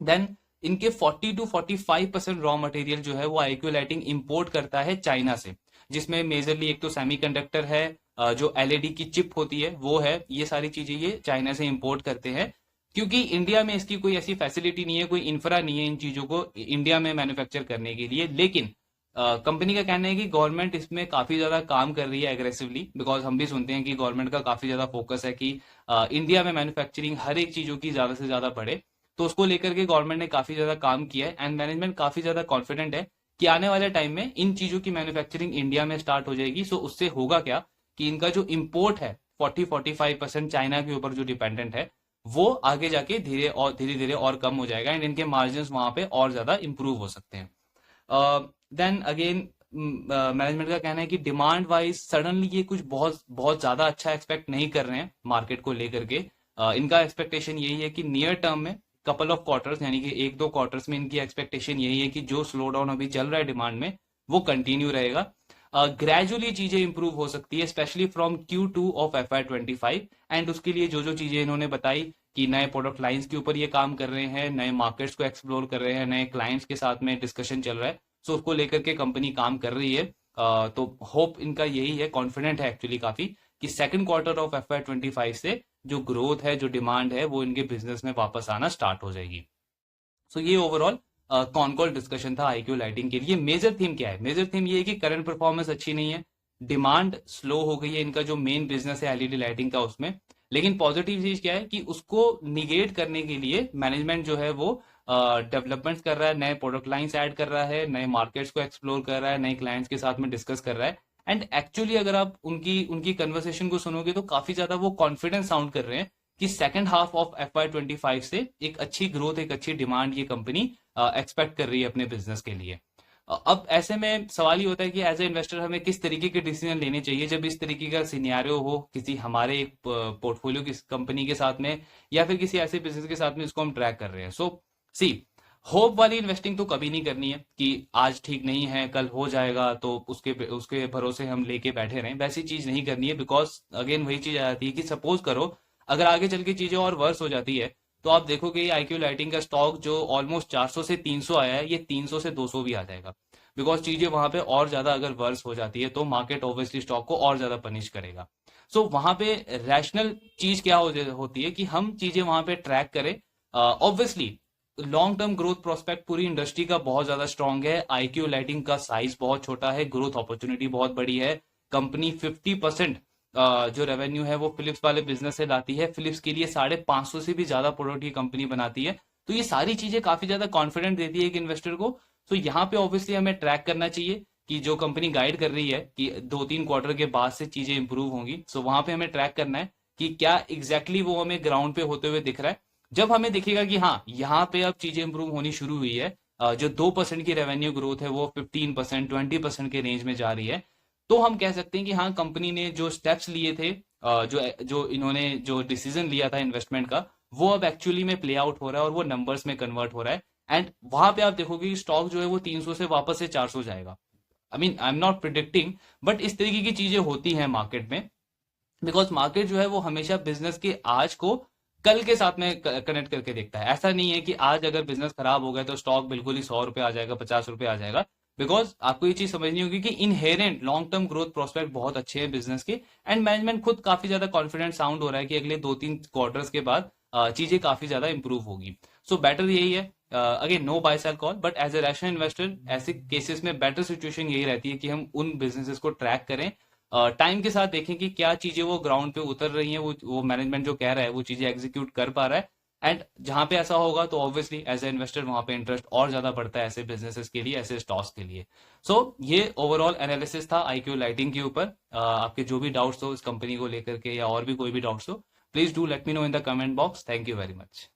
देन इनके 40-45% रॉ मटेरियल जो है वो आईक्यू लाइटिंग इंपोर्ट करता है चाइना से, जिसमें मेजरली एक तो सेमीकंडक्टर है, जो एलईडी की चिप होती है वो है, ये सारी चीजें ये चाइना से इंपोर्ट करते हैं। क्योंकि इंडिया में इसकी कोई ऐसी फैसिलिटी नहीं है, कोई इंफ्रा नहीं है इन चीजों को इंडिया में मैन्युफैक्चर करने के लिए। लेकिन कंपनी का कहना है कि गवर्नमेंट इसमें काफी ज्यादा काम कर रही है एग्रेसिवली, बिकॉज हम भी सुनते हैं कि गवर्नमेंट का काफी ज्यादा फोकस है कि इंडिया में मैन्युफैक्चरिंग हर एक चीजों की ज्यादा से ज्यादा बढ़े। तो उसको लेकर के गवर्नमेंट ने काफी ज्यादा काम किया है। एंड मैनेजमेंट काफी ज्यादा कॉन्फिडेंट है कि आने वाले टाइम में इन चीजों की मैन्युफैक्चरिंग इंडिया में स्टार्ट हो जाएगी। सो उससे होगा क्या कि इनका जो इम्पोर्ट है 40-45% चाइना के ऊपर जो डिपेंडेंट है वो आगे जाके धीरे धीरे और कम हो जाएगा, एंड इनके मार्जिन वहां पे और ज्यादा इंप्रूव हो सकते हैं। देन अगेन मैनेजमेंट का कहना है कि डिमांड वाइज सडनली ये कुछ बहुत बहुत ज्यादा अच्छा एक्सपेक्ट नहीं कर रहे हैं मार्केट को लेकर के। इनका एक्सपेक्टेशन यही है कि नियर टर्म में कपल ऑफ क्वार्टर्स यानी कि 1-2 क्वार्टर्स में इनकी एक्सपेक्टेशन यही है कि जो स्लो डाउन अभी चल रहा है डिमांड में वो कंटिन्यू रहेगा। ग्रेजुअली चीजें इंप्रूव हो सकती है, specially from Q2 of FY25। And उसके लिए जो जो चीजें इन्होंने बताई कि नए प्रोडक्ट लाइंस के ऊपर ये काम कर रहे हैं, नए मार्केट्स को एक्सप्लोर कर रहे हैं, नए क्लाइंट्स के साथ में डिस्कशन चल रहा है। सो उसको लेकर के कंपनी काम कर रही है। तो होप इनका यही है, कॉन्फिडेंट है एक्चुअली काफी, कि सेकंड क्वार्टर ऑफ FY25 से जो ग्रोथ है, जो डिमांड है, वो इनके बिजनेस में वापस आना स्टार्ट हो जाएगी। सो ये ओवरऑल कॉल डिस्कशन था IQ लाइटिंग के लिए। मेजर थीम क्या है? मेजर थीम ये है कि करंट परफॉर्मेंस अच्छी नहीं है, डिमांड स्लो हो गई है, इनका जो मेन बिजनेस है LED लाइटिंग का उसमें। लेकिन पॉजिटिव चीज क्या है कि उसको निगेट करने के लिए मैनेजमेंट जो है वो डेवलपमेंट्स कर रहा है, नए प्रोडक्ट लाइंस ऐड कर रहा है, नए मार्केट्स को एक्सप्लोर कर रहा है, नए क्लाइंट्स के साथ में डिस्कस कर रहा है। एंड एक्चुअली अगर आप उनकी उनकी कन्वर्सेशन को सुनोगे तो काफी ज्यादा वो कॉन्फिडेंस साउंड कर रहे हैं कि सेकंड हाफ ऑफ FY25 से एक अच्छी ग्रोथ, एक अच्छी डिमांड ये कंपनी एक्सपेक्ट कर रही है अपने बिजनेस के लिए। अब ऐसे में सवाल ये होता है कि एज ए इन्वेस्टर हमें किस तरीके के डिसीजन लेने चाहिए जब इस तरीके का सिनेरियो हो किसी हमारे एक पोर्टफोलियो की कंपनी के साथ में, या फिर किसी ऐसे बिजनेस के साथ में जिसको हम ट्रैक कर रहे हैं। सो सी, होप वाली इन्वेस्टिंग तो कभी नहीं करनी है कि आज ठीक नहीं है कल हो जाएगा तो उसके उसके भरोसे हम लेके बैठे रहें, वैसी चीज नहीं करनी है। बिकॉज अगेन वही चीज आ जाती है कि सपोज करो अगर आगे चल के चीजें और वर्स हो जाती है, तो आप देखोगे ये IQ लाइटिंग का स्टॉक जो ऑलमोस्ट 400 से 300 आया है, ये 300 से 200 भी आ जाएगा। बिकॉज चीजें वहां पे और ज्यादा अगर वर्स हो जाती है तो मार्केट ऑब्वियसली स्टॉक को और ज्यादा पनिश करेगा। सो वहां पे रैशनल चीज क्या होती है कि हम चीजें वहां पे ट्रैक करें। Obviously long term growth prospect पूरी इंडस्ट्री का बहुत ज्यादा स्ट्रांग है, IQ लाइटिंग का साइज बहुत छोटा है, ग्रोथ अपॉर्चुनिटी बहुत बड़ी है। कंपनी 50% जो रेवेन्यू है वो फिलिप्स वाले बिजनेस से लाती है, फिलिप्स के लिए 550 से भी ज्यादा प्रोडक्ट की कंपनी बनाती है। तो ये सारी चीजें काफी ज्यादा कॉन्फिडेंट देती है एक इन्वेस्टर को। तो यहाँ पे ऑब्वियसली हमें ट्रैक करना चाहिए कि जो कंपनी गाइड कर रही है कि 2-3 क्वार्टर के बाद से चीजें इंप्रूव होंगी, सो वहां पे हमें ट्रैक करना है कि क्या एग्जैक्टली वो हमें ग्राउंड पे होते हुए दिख रहा है। जब हमें दिखेगा कि हाँ यहाँ पे अब चीजें इंप्रूव होनी शुरू हुई है, जो 2% की रेवेन्यू ग्रोथ है वो 15%, 20% के रेंज में जा रही है, तो हम कह सकते हैं कि हाँ कंपनी ने जो स्टेप्स लिए थे, जो जो इन्होंने जो डिसीजन लिया था इन्वेस्टमेंट का, वो अब एक्चुअली में प्ले आउट हो रहा है और वो नंबर्स में कन्वर्ट हो रहा है। एंड वहां पे आप देखोगे स्टॉक जो है वो 300 से वापस से 400 जाएगा। I am not predicting, but इस तरीके की चीजें होती हैं मार्केट में। बिकॉज मार्केट जो है वो हमेशा बिजनेस के आज को कल के साथ में कनेक्ट करके देखता है। ऐसा नहीं है कि आज अगर बिजनेस खराब हो गया तो स्टॉक बिल्कुल ही 100 रुपए आ जाएगा, 50 रुपए आ जाएगा। बिकॉज आपको ये चीज समझनी होगी कि inherent long term growth prospect बहुत अच्छे हैं बिजनेस के, एंड मैनेजमेंट खुद काफी ज्यादा कॉन्फिडेंट साउंड हो रहा है कि अगले 2-3 क्वार्टर्स के बाद चीजें काफी ज्यादा इंप्रूव होगी। सो बेटर यही है, again no buy sell call, but as a rational investor ऐसे केसेस में बेटर सिचुएशन यही रहती है कि हम उन बिजनेसेस को ट्रैक करें, टाइम के साथ देखें कि क्या चीजें वो ग्राउंड पे उतर रही हैं, वो मैनेजमेंट जो कह रहा है वो चीजें एग्जीक्यूट कर पा रहा है। एंड जहां पे ऐसा होगा तो ऑब्वियसली एज ए इन्वेस्टर वहां पे इंटरेस्ट और ज्यादा बढ़ता है ऐसे बिजनेसेस के लिए, ऐसे स्टॉक्स के लिए। सो ये ओवरऑल एनालिसिस था IQ लाइटिंग के ऊपर। आपके जो भी डाउट्स हो इस कंपनी को लेकर के या और भी कोई भी डाउट्स हो, please do let me know in the comment box. Thank you very much.